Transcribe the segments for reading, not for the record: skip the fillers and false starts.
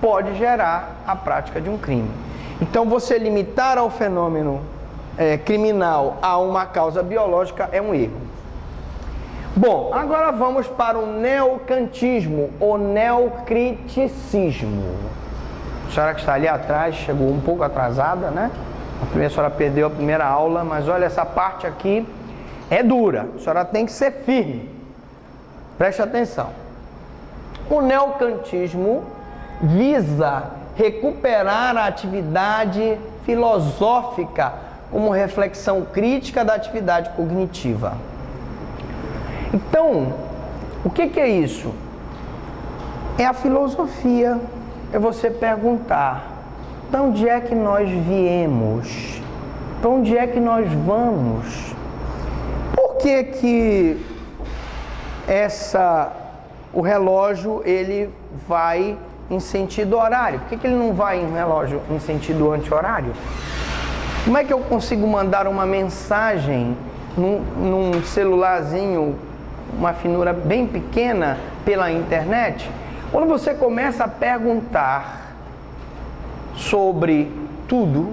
pode gerar a prática de um crime. Então, você limitar ao fenômeno criminal a uma causa biológica é um erro. Bom, agora vamos para o neocantismo ou neocriticismo. A senhora que está ali atrás chegou um pouco atrasada, né? A senhora perdeu a primeira aula, mas olha, essa parte aqui é dura. A senhora tem que ser firme. Preste atenção. O neocantismo visa recuperar a atividade filosófica como reflexão crítica da atividade cognitiva. Então, o que é isso? É a filosofia. É você perguntar: para onde é que nós viemos? Para onde é que nós vamos? Por que o relógio ele vai em sentido horário? Por que ele não vai em relógio em sentido anti-horário? Como é que eu consigo mandar uma mensagem num celularzinho, uma finura bem pequena, pela internet? Quando você começa a perguntar sobre tudo,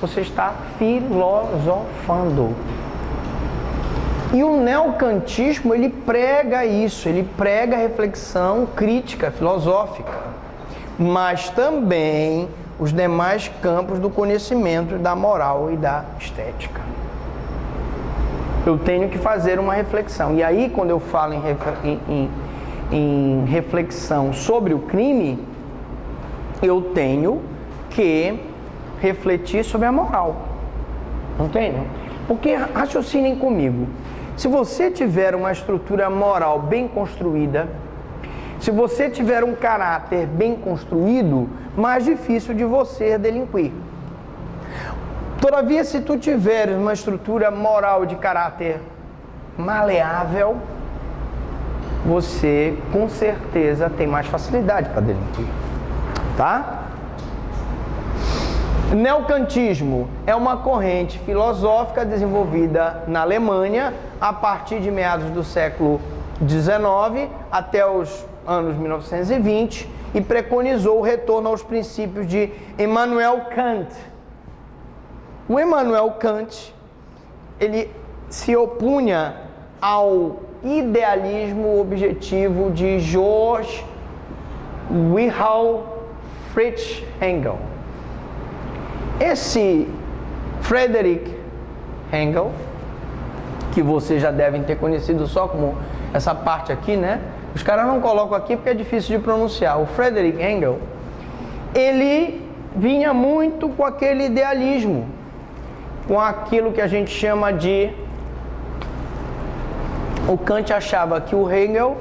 você está filosofando. E o neocantismo, ele prega isso, ele prega a reflexão crítica, filosófica, mas também os demais campos do conhecimento, da moral e da estética. Eu tenho que fazer uma reflexão. E aí, quando eu falo em reflexão sobre o crime, eu tenho que refletir sobre a moral. Entende? Porque, raciocinem comigo, se você tiver uma estrutura moral bem construída, se você tiver um caráter bem construído, mais difícil de você delinquir. Todavia, se tu tiveres uma estrutura moral de caráter maleável, você com certeza tem mais facilidade para delinquir, tá? Neocantismo é uma corrente filosófica desenvolvida na Alemanha a partir de meados do século XIX até os anos 1920 e preconizou o retorno aos princípios de Immanuel Kant. O Immanuel Kant, ele se opunha ao idealismo objetivo de Georg Wilhelm Friedrich Engels. Esse Friedrich Engels, que vocês já devem ter conhecido só como essa parte aqui, né? Os caras não colocam aqui porque é difícil de pronunciar. O Friedrich Engels, ele vinha muito com aquele idealismo, com aquilo que a gente chama de... O Kant achava que o Hegel,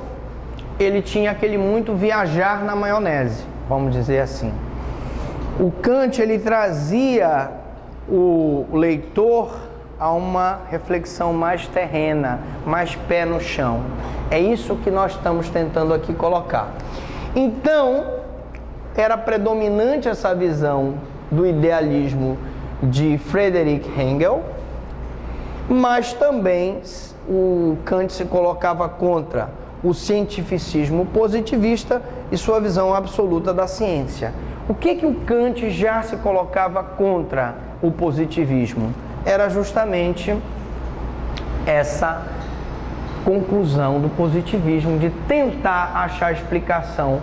ele tinha aquele muito viajar na maionese, vamos dizer assim. O Kant, ele trazia o leitor a uma reflexão mais terrena, mais pé no chão. É isso que nós estamos tentando aqui colocar. Então, era predominante essa visão do idealismo de Friedrich Engels, mas também o Kant se colocava contra o cientificismo positivista e sua visão absoluta da ciência. O que o Kant já se colocava contra o positivismo? Era justamente essa conclusão do positivismo de tentar achar explicação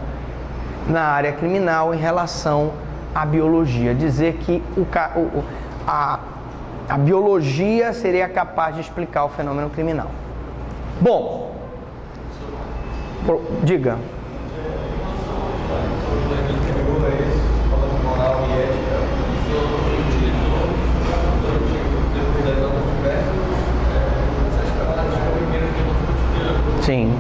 na área criminal em relação à biologia, dizer que a biologia seria capaz de explicar o fenômeno criminal. Bom, diga. Sim.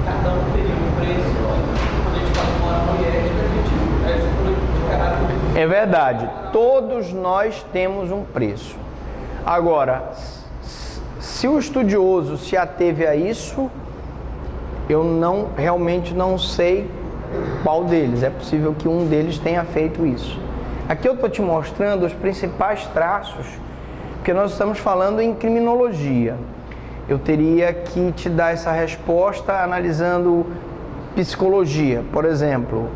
Cada um teria um preço. Quando a gente fala de moral e ética, a gente de caráter. É verdade. Todos nós temos um preço. Agora, se o estudioso se ateve a isso, eu realmente não sei qual deles. É possível que um deles tenha feito isso. Aqui eu estou te mostrando os principais traços, porque nós estamos falando em criminologia. eu teria que te dar essa resposta analisando psicologia. Por exemplo,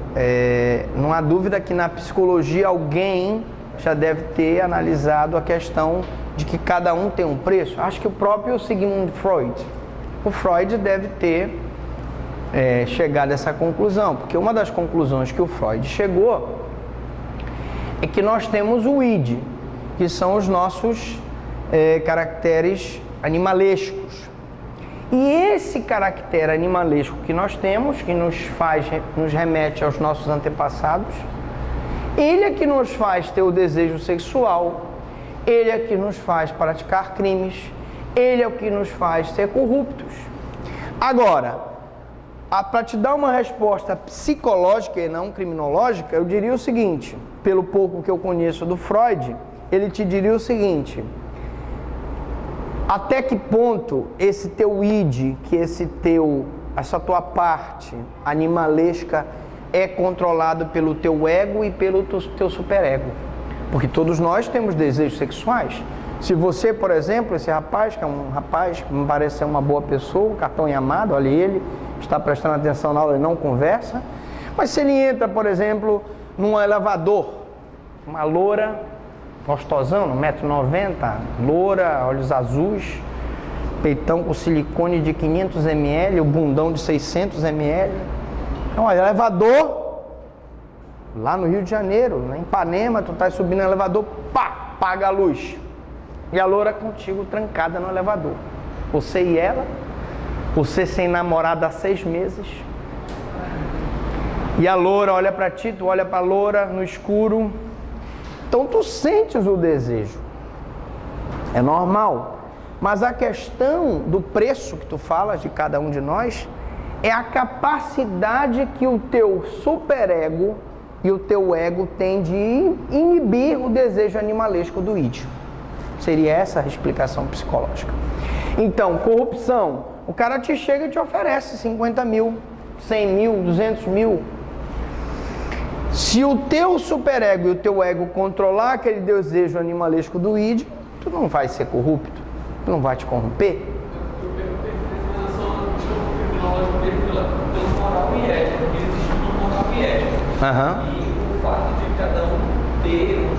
não há dúvida que na psicologia alguém já deve ter analisado a questão de que cada um tem um preço. Acho que o próprio Sigmund Freud. O Freud deve ter chegado a essa conclusão, porque uma das conclusões que o Freud chegou é que nós temos o id, que são os nossos caracteres animalescos. E esse caractere animalesco que nós temos, que nos remete aos nossos antepassados, ele é que nos faz ter o desejo sexual, ele é que nos faz praticar crimes, ele é o que nos faz ser corruptos. Agora, para te dar uma resposta psicológica e não criminológica, eu diria o seguinte, pelo pouco que eu conheço do Freud, ele te diria o seguinte: até que ponto esse teu id, que essa tua parte animalesca é controlado pelo teu ego e pelo teu superego? Porque todos nós temos desejos sexuais. Se você, por exemplo, esse rapaz, que é um rapaz que me parece ser uma boa pessoa, um cartão em amado, olha ele, está prestando atenção na aula e não conversa, mas se ele entra, por exemplo, num elevador, uma loura, gostosão, 1,90 m, loura, olhos azuis, peitão com silicone de 500 ml, o bundão de 600 ml. Então, olha, elevador, lá no Rio de Janeiro, em Ipanema, tu tá subindo no elevador, pá, apaga a luz. E a loura contigo trancada no elevador. Você e ela, você sem namorada há 6 meses. E a loura olha pra ti, tu olha pra loura no escuro. Então tu sentes o desejo, é normal, mas a questão do preço que tu falas de cada um de nós é a capacidade que o teu superego e o teu ego tem de inibir o desejo animalesco do id. Seria essa a explicação psicológica. Então, corrupção, o cara te chega e te oferece 50 mil, 100 mil, 200 mil. Se o teu superego e o teu ego controlar aquele desejo animalesco do id, tu não vai ser corrupto, tu não vai te corromper. Eu perguntei em relação à questão criminológica dele pela moral e ética, porque eles estudam moral e ética. E o fato de cada um ter um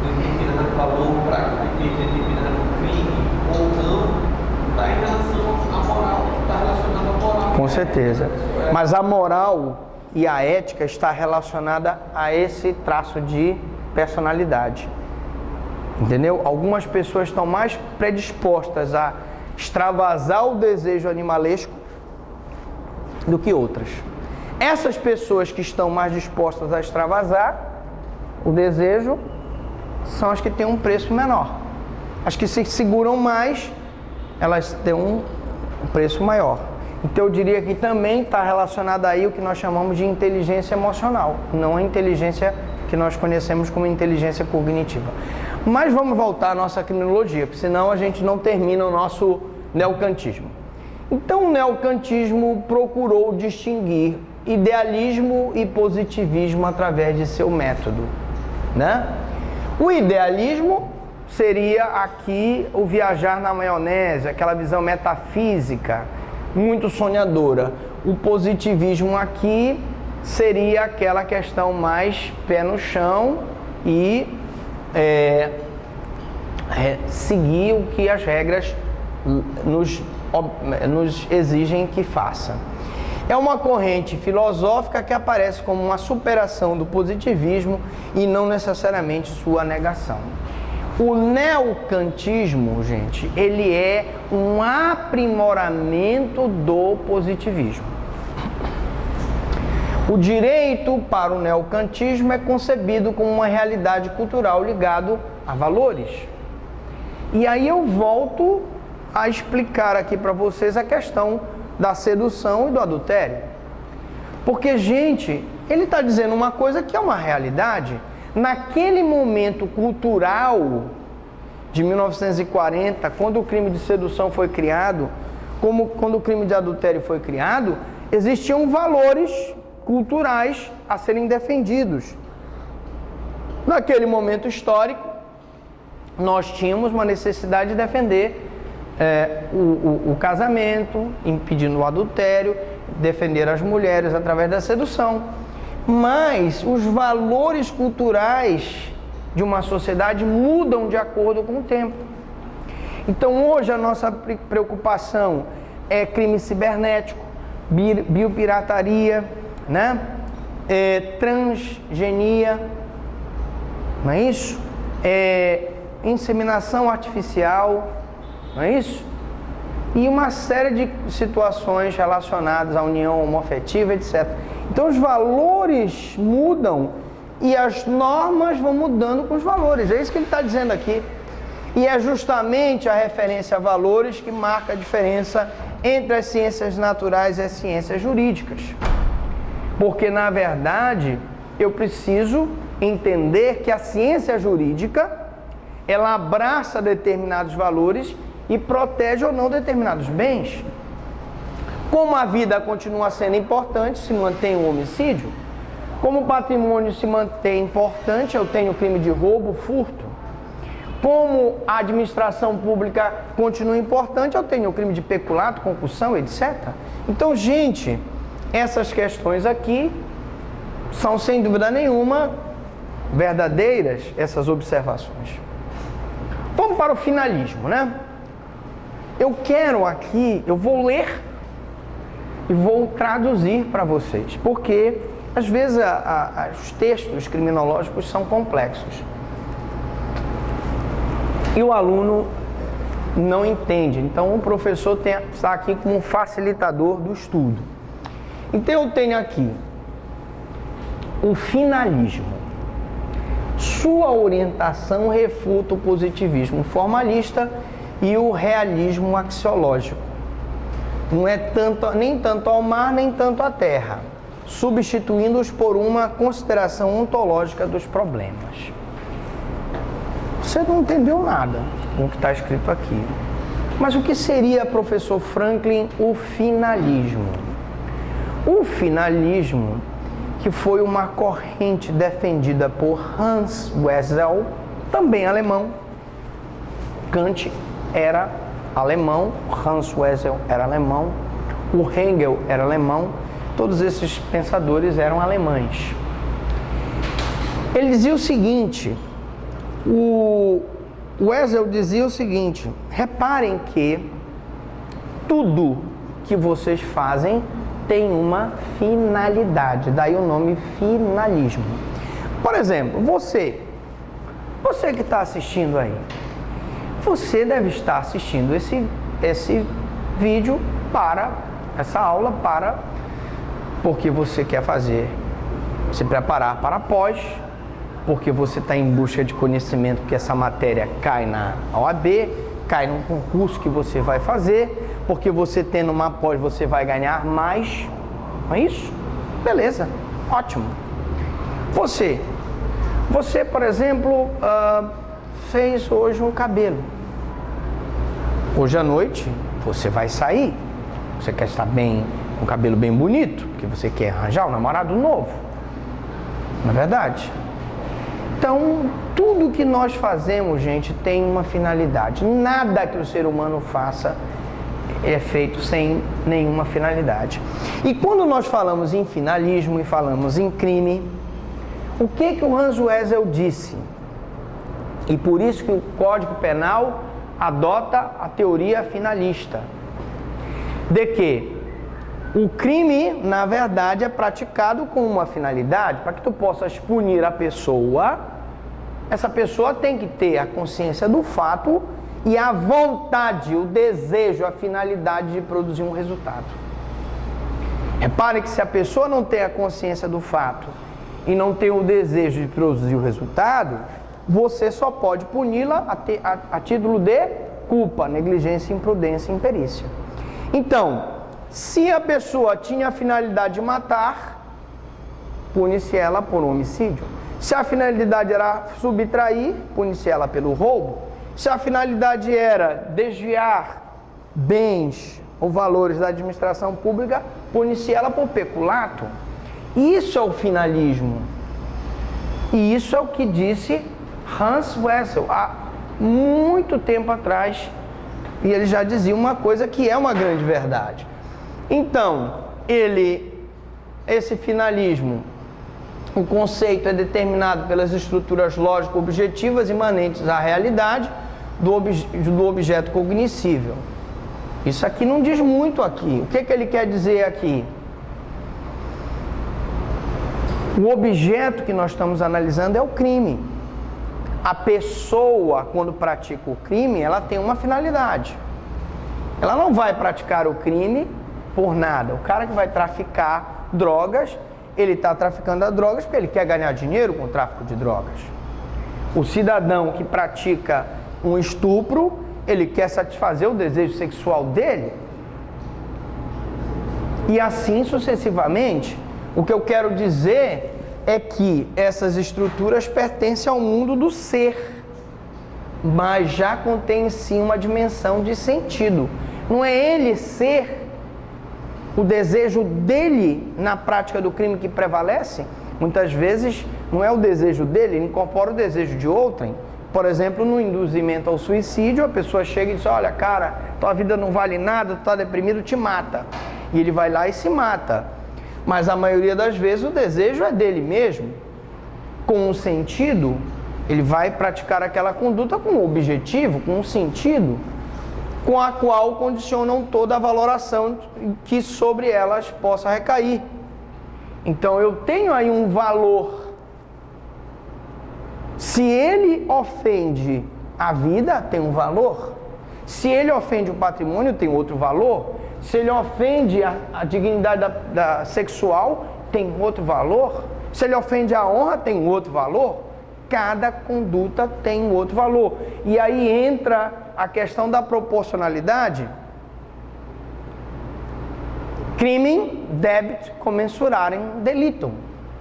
determinado valor para cometer determinado crime ou não, está em relação à moral, está relacionado à moral. Com certeza. Mas a moral e a ética está relacionada a esse traço de personalidade. Entendeu? Algumas pessoas estão mais predispostas a extravasar o desejo animalesco do que outras. Essas pessoas que estão mais dispostas a extravasar o desejo são as que têm um preço menor. As que se seguram mais, elas têm um preço maior. Então eu diria que também está relacionado aí o que nós chamamos de inteligência emocional, não a inteligência que nós conhecemos como inteligência cognitiva. Mas vamos voltar à nossa criminologia, porque senão a gente não termina o nosso neocantismo. Então o neocantismo procurou distinguir idealismo e positivismo através de seu método, né? O idealismo seria aqui o viajar na maionese, aquela visão metafísica, muito sonhadora. O positivismo aqui seria aquela questão mais pé no chão e seguir o que as regras nos exigem que faça. É uma corrente filosófica que aparece como uma superação do positivismo e não necessariamente sua negação. O neocantismo, gente, ele é um aprimoramento do positivismo. O direito para o neocantismo é concebido como uma realidade cultural ligado a valores. E aí eu volto a explicar aqui para vocês a questão da sedução e do adultério. Porque, gente, ele está dizendo uma coisa que é uma realidade. Naquele momento cultural de 1940, quando o crime de sedução foi criado, como quando o crime de adultério foi criado, existiam valores culturais a serem defendidos. Naquele momento histórico, nós tínhamos uma necessidade de defender o casamento, impedindo o adultério, defender as mulheres através da sedução. Mas os valores culturais de uma sociedade mudam de acordo com o tempo. Então hoje a nossa preocupação é crime cibernético, biopirataria, né? Transgenia, não é isso? Inseminação artificial, não é isso? E uma série de situações relacionadas à união homoafetiva, etc. Então os valores mudam e as normas vão mudando com os valores. É isso que ele está dizendo aqui. E é justamente a referência a valores que marca a diferença entre as ciências naturais e as ciências jurídicas. Porque, na verdade, eu preciso entender que a ciência jurídica, ela abraça determinados valores e protege ou não determinados bens. Como a vida continua sendo importante, se mantém o homicídio. Como o patrimônio se mantém importante, eu tenho crime de roubo, furto. Como a administração pública continua importante, eu tenho o crime de peculato, concussão, etc. Então, gente, essas questões aqui são, sem dúvida nenhuma, verdadeiras, essas observações. Vamos para o finalismo, né? Eu quero aqui, eu vou ler e vou traduzir para vocês, porque às vezes os textos criminológicos são complexos e o aluno não entende. Então o professor está aqui como um facilitador do estudo. Então eu tenho aqui o finalismo. Sua orientação refuta o positivismo formalista e o realismo axiológico. Não é nem tanto ao mar, nem tanto à terra, substituindo-os por uma consideração ontológica dos problemas. Você não entendeu nada com o que está escrito aqui. Mas o que seria, professor Franklin, o finalismo? O finalismo, que foi uma corrente defendida por Hans Wessel, também alemão. Kant era alemão, Hans Wessel era alemão, o Hegel era alemão, todos esses pensadores eram alemães. Ele dizia o seguinte, o Wessel dizia o seguinte: reparem que tudo que vocês fazem tem uma finalidade, daí o nome finalismo. Por exemplo, você que está assistindo aí, você deve estar assistindo esse vídeo essa aula porque você quer se preparar para a pós, porque você está em busca de conhecimento, porque essa matéria cai na OAB, cai num concurso que você vai fazer, porque você tendo uma pós você vai ganhar mais, não é isso? Beleza, ótimo. Você, por exemplo, fez hoje um cabelo. Hoje à noite você vai sair, você quer estar bem, com o cabelo bem bonito, porque você quer arranjar um namorado novo, não é verdade? Então, tudo que nós fazemos, gente, tem uma finalidade. Nada que o ser humano faça é feito sem nenhuma finalidade. E quando nós falamos em finalismo e falamos em crime, o que o Hans Wessel disse? E por isso que o Código Penal adota a teoria finalista, de que o crime, na verdade, é praticado com uma finalidade. Para que tu possas punir a pessoa, essa pessoa tem que ter a consciência do fato e a vontade, o desejo, a finalidade de produzir um resultado. Repare que se a pessoa não tem a consciência do fato e não tem o desejo de produzir o resultado, você só pode puni-la a título de culpa, negligência, imprudência e imperícia. Então, se a pessoa tinha a finalidade de matar, pune-se ela por homicídio. Se a finalidade era subtrair, pune-se ela pelo roubo. Se a finalidade era desviar bens ou valores da administração pública, pune-se ela por peculato. Isso é o finalismo. E isso é o que disse Hans Wessel há muito tempo atrás, E ele já dizia uma coisa que é uma grande verdade. Então, esse finalismo, o conceito é determinado pelas estruturas lógico-objetivas imanentes à realidade do objeto cognoscível. Isso aqui não diz muito aqui. O que ele quer dizer aqui? O objeto que nós estamos analisando é o crime. A pessoa, quando pratica o crime, ela tem uma finalidade. Ela não vai praticar o crime por nada. O cara que vai traficar drogas, ele está traficando as drogas porque ele quer ganhar dinheiro com o tráfico de drogas. O cidadão que pratica um estupro, ele quer satisfazer o desejo sexual dele. E assim sucessivamente. O que eu quero dizer é que essas estruturas pertencem ao mundo do ser, mas já contém em si uma dimensão de sentido. Não é ele ser, o desejo dele na prática do crime que prevalece. Muitas vezes não é o desejo dele, ele incorpora o desejo de outrem. Por exemplo, no induzimento ao suicídio, a pessoa chega e diz: olha, cara, tua vida não vale nada, tu tá deprimido, te mata. E ele vai lá e se mata. Mas a maioria das vezes o desejo é dele mesmo. Com um sentido, ele vai praticar aquela conduta com um objetivo, com um sentido, com a qual condicionam toda a valoração que sobre elas possa recair. Então eu tenho aí um valor. Se ele ofende a vida, tem um valor. Se ele ofende o patrimônio, tem outro valor. Se ele ofende a dignidade da sexual, tem outro valor. Se ele ofende a honra, tem outro valor. Cada conduta tem outro valor. E aí entra a questão da proporcionalidade. Crimen debet commensurarem delitum.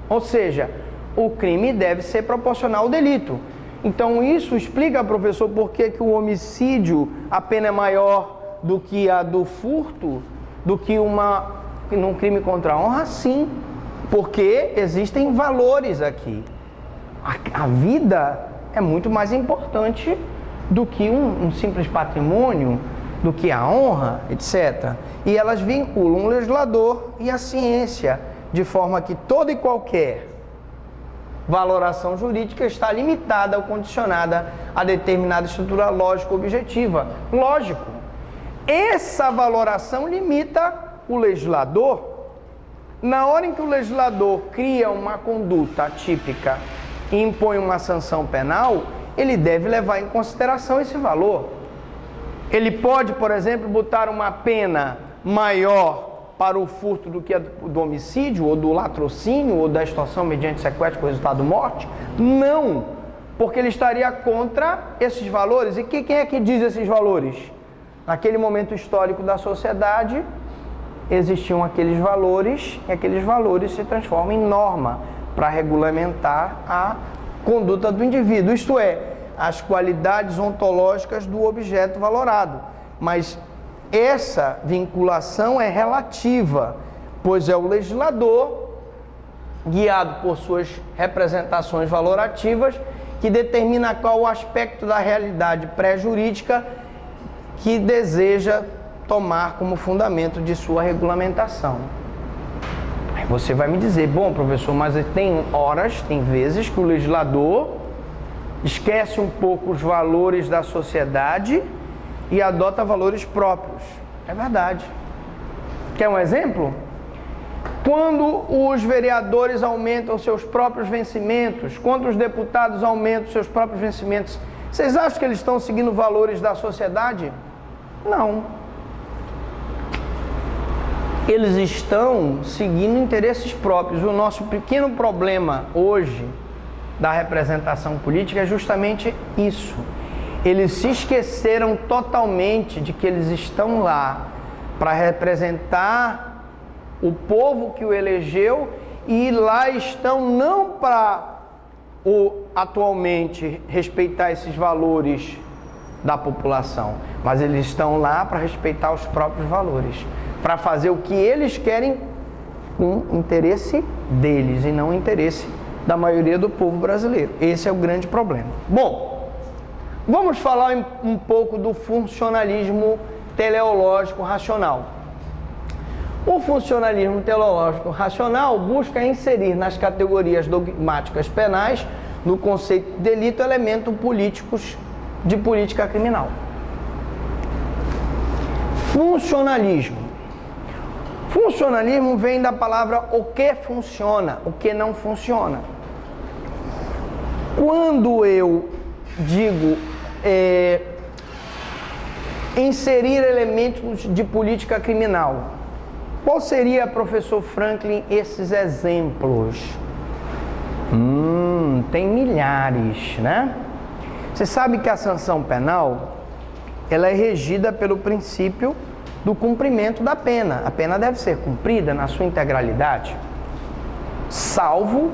Ou seja, o crime deve ser proporcional ao delito. Então isso explica, professor, por que o homicídio, a pena é maior do que a do furto, do que num crime contra a honra? Sim, porque existem valores aqui. A vida é muito mais importante do que um simples patrimônio, do que a honra, etc. E elas vinculam o legislador e a ciência, de forma que toda e qualquer valoração jurídica está limitada ou condicionada a determinada estrutura lógico-objetiva. Lógico. Essa valoração limita o legislador. Na hora em que o legislador cria uma conduta atípica e impõe uma sanção penal, ele deve levar em consideração esse valor. Ele pode, por exemplo, botar uma pena maior para o furto do que a do homicídio, ou do latrocínio, ou da extorsão mediante sequestro com resultado de morte? Não, porque ele estaria contra esses valores. E quem é que diz esses valores? Naquele momento histórico da sociedade, existiam aqueles valores, e aqueles valores se transformam em norma para regulamentar a conduta do indivíduo, isto é, as qualidades ontológicas do objeto valorado. Mas essa vinculação é relativa, pois é o legislador, guiado por suas representações valorativas, que determina qual o aspecto da realidade pré-jurídica que deseja tomar como fundamento de sua regulamentação. Aí você vai me dizer: bom, professor, mas tem horas, tem vezes que o legislador esquece um pouco os valores da sociedade e adota valores próprios. É verdade. Quer um exemplo? Quando os vereadores aumentam seus próprios vencimentos, quando os deputados aumentam seus próprios vencimentos, vocês acham que eles estão seguindo valores da sociedade? Não. Eles estão seguindo interesses próprios. O nosso pequeno problema hoje da representação política é justamente isso. Eles se esqueceram totalmente de que eles estão lá para representar o povo que o elegeu, e lá estão não para atualmente respeitar esses valores da população, mas eles estão lá para respeitar os próprios valores, para fazer o que eles querem com o interesse deles e não o interesse da maioria do povo brasileiro. Esse é o grande problema. Bom, Vamos falar um pouco do funcionalismo teleológico racional. O funcionalismo teleológico racional busca inserir nas categorias dogmáticas penais, no conceito de delito, elementos políticos de política criminal. Funcionalismo. Funcionalismo vem da palavra o que funciona, o que não funciona. Quando eu digo inserir elementos de política criminal, qual seria, professor Franklin, esses exemplos? Tem milhares, né? Você sabe que a sanção penal, ela é regida pelo princípio do cumprimento da pena. A pena deve ser cumprida na sua integralidade, salvo,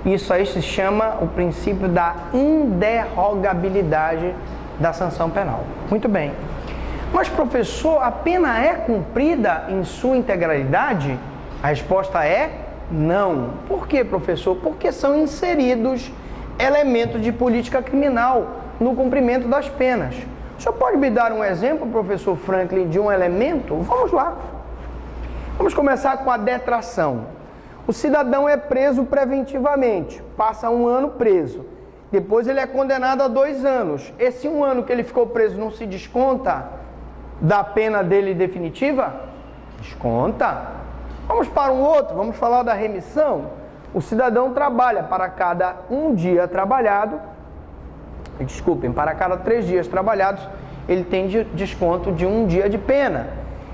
isso aí se chama o princípio da inderrogabilidade da sanção penal. Muito bem. Mas, professor, a pena é cumprida em sua integralidade? A resposta é não. Por quê, professor? Porque são inseridos elementos de política criminal no cumprimento das penas. O senhor pode me dar um exemplo, professor Franklin, de um elemento? Vamos lá. Vamos começar com a detração. O cidadão é preso preventivamente, passa 1 ano preso. Depois ele é condenado a 2 anos. Esse 1 ano que ele ficou preso não se desconta da pena dele definitiva? Desconta. Vamos para um outro, vamos falar da remissão. O cidadão trabalha para cada 1 dia trabalhado, para cada 3 dias trabalhados, ele tem desconto de 1 dia de pena.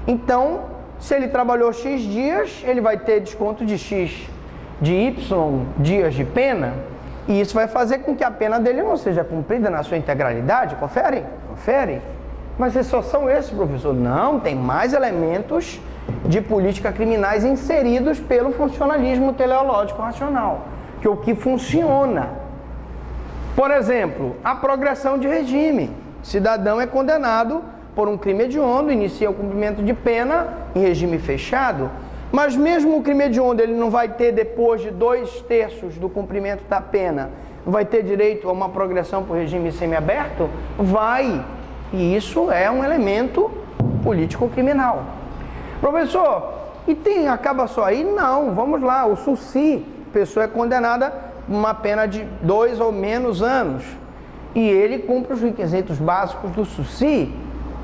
Então, se ele trabalhou X dias, ele vai ter desconto de X, de Y dias de pena, e isso vai fazer com que a pena dele não seja cumprida na sua integralidade. Confere? Confere? Mas só são esses, professor? Não, tem mais elementos de política criminais inseridos pelo funcionalismo teleológico racional, que é o que funciona. Por exemplo, a progressão de regime. Cidadão é condenado por um crime hediondo, inicia o cumprimento de pena em regime fechado, mas mesmo o crime hediondo ele não vai ter, depois de 2/3 do cumprimento da pena, não vai ter direito a uma progressão para o regime semiaberto? Vai! E isso é um elemento político-criminal. Professor, e acaba só aí? Não, vamos lá, o SUSI, a pessoa é condenada a uma pena de 2 ou menos anos, e ele cumpre os requisitos básicos do SUSI,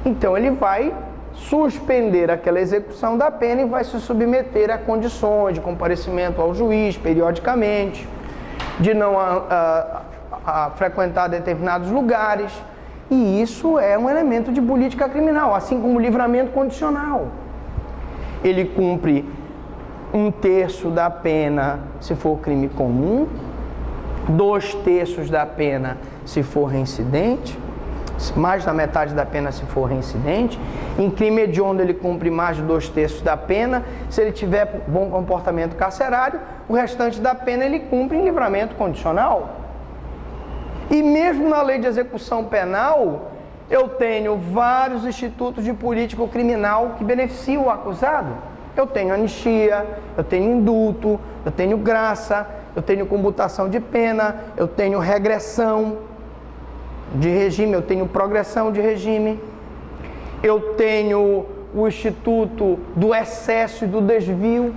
então ele vai suspender aquela execução da pena e vai se submeter a condições de comparecimento ao juiz periodicamente, de não frequentar determinados lugares, e isso é um elemento de política criminal, assim como o livramento condicional. Ele cumpre 1/3 da pena se for crime comum, 2/3 da pena se for reincidente, mais da metade da pena se for reincidente. Em crime hediondo ele cumpre mais de 2/3 da pena. Se ele tiver bom comportamento carcerário, o restante da pena ele cumpre em livramento condicional. E mesmo na lei de execução penal, eu tenho vários institutos de político criminal que beneficiam o acusado. Eu tenho anistia, eu tenho indulto, eu tenho graça, eu tenho comutação de pena, eu tenho regressão de regime, eu tenho progressão de regime, eu tenho o instituto do excesso e do desvio.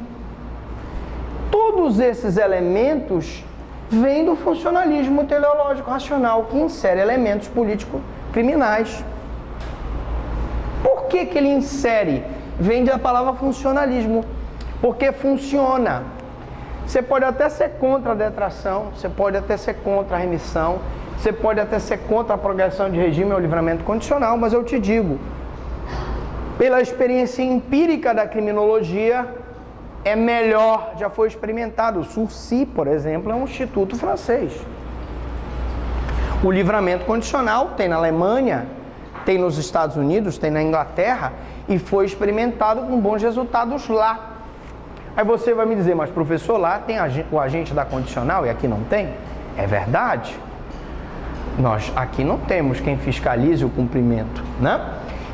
Todos esses elementos vêm do funcionalismo teleológico racional, que insere elementos político-criminais. Por que ele insere? Vem da palavra funcionalismo, porque funciona. Você pode até ser contra a detração, você pode até ser contra a remissão, você pode até ser contra a progressão de regime ou livramento condicional, mas eu te digo, pela experiência empírica da criminologia, é melhor, já foi experimentado. O SUSI, por exemplo, é um instituto francês. O livramento condicional tem na Alemanha, tem nos Estados Unidos, tem na Inglaterra, e foi experimentado com bons resultados lá. Aí você vai me dizer, mas professor, lá tem o agente da condicional e aqui não tem? É verdade. Nós aqui não temos quem fiscalize o cumprimento, né?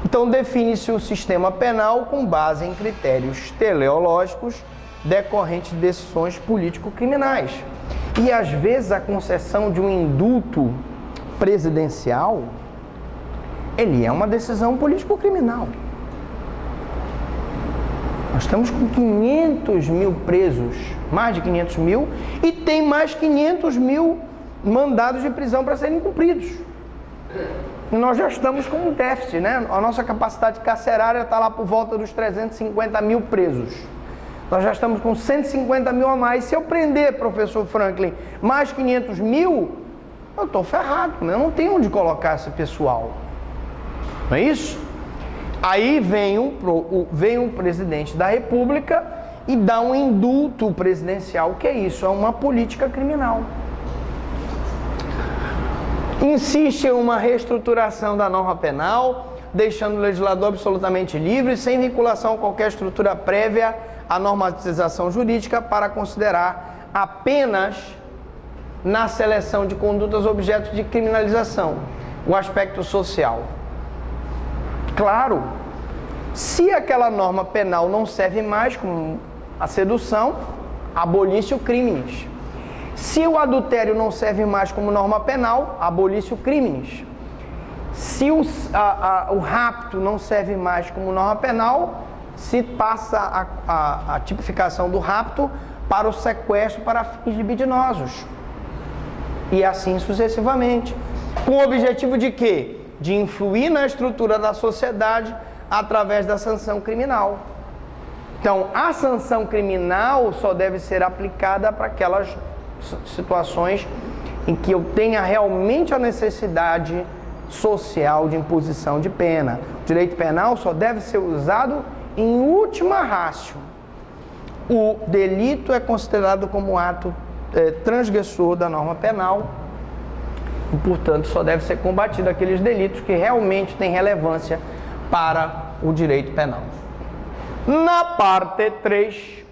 Então define-se o sistema penal com base em critérios teleológicos decorrentes de decisões político-criminais. E às vezes a concessão de um indulto presidencial, ele é uma decisão político-criminal. Nós estamos com 500 mil presos, mais de 500 mil, e tem mais 500 mil mandados de prisão para serem cumpridos. E nós já estamos com um déficit, né? A nossa capacidade carcerária está lá por volta dos 350 mil presos. Nós já estamos com 150 mil a mais. Se eu prender, professor Franklin, mais 500 mil, eu estou ferrado, né? Eu não tenho onde colocar esse pessoal. Não é isso? Aí vem um presidente da República e dá um indulto presidencial. O que é isso? É uma política criminal. Insiste em uma reestruturação da norma penal, deixando o legislador absolutamente livre, sem vinculação a qualquer estrutura prévia à normatização jurídica, para considerar apenas na seleção de condutas objeto de criminalização o aspecto social. Claro, se aquela norma penal não serve mais como a sedução, abolício crimes. Se o adultério não serve mais como norma penal, abolício crimes. Se o rapto não serve mais como norma penal, se passa a tipificação do rapto para o sequestro para fins libidinosos. E assim sucessivamente. Com o objetivo de quê? De influir na estrutura da sociedade através da sanção criminal. Então, a sanção criminal só deve ser aplicada para aquelas situações em que eu tenha realmente a necessidade social de imposição de pena. O direito penal só deve ser usado em última ratio. O delito é considerado como ato transgressor da norma penal e, portanto, só deve ser combatido aqueles delitos que realmente têm relevância para o direito penal. Na parte 3,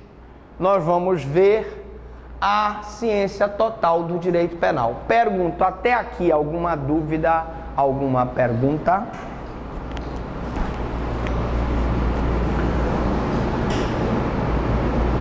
nós vamos ver a ciência total do direito penal. Pergunto, até aqui alguma dúvida, alguma pergunta?